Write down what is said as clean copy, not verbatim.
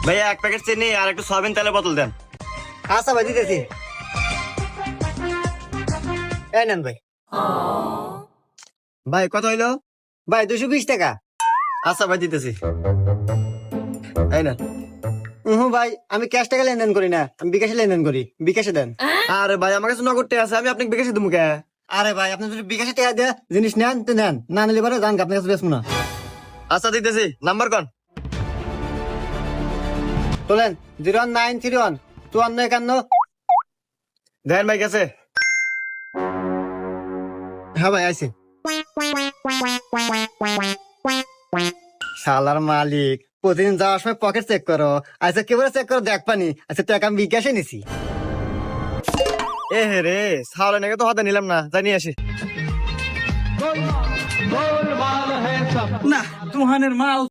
ভাইয়া 1 প্যাকেট চিনি আর একটু সয়াবিন তেলের বোতল দেন। আচ্ছা ভাই দিতেছি। এই নেন ভাই। ভাই কত হইলো? ভাই 220 টাকা। আচ্ছা ভাই দিতেছি। এই না। ভাই আমি ক্যাশ টাকা লেনদেন করি না, আমি বিকাশে লেনদেন করি। বিকাশে দেন। আরে ভাই আমার কাছে নগদ টাকা আছে, আমি আপনাকে বিকাশে দেবো কে? আরে ভাই আপনি যদি বিকাশে টাকা দিয়ে জিনিস নেন তো নেন, না নিলে পরে জান আপনার কাছে বেচবো না। আচ্ছা দিতেছি, নাম্বার কোন? তোলেন 01931 5451। দেখেন ভাই গেছে। হ্যাঁ ভাই আইছি। শালার মালিক প্রতিদিন যাওয়ার সময় পকেট চেক করো, আচ্ছা কেবল চেক করো দেখ পানি। আচ্ছা টাকা আমি বিকাশে নিছি। এ হে রে, সাওলে নাকি তো হাতে নিলাম না, জানি আসি। না তুহানের মাল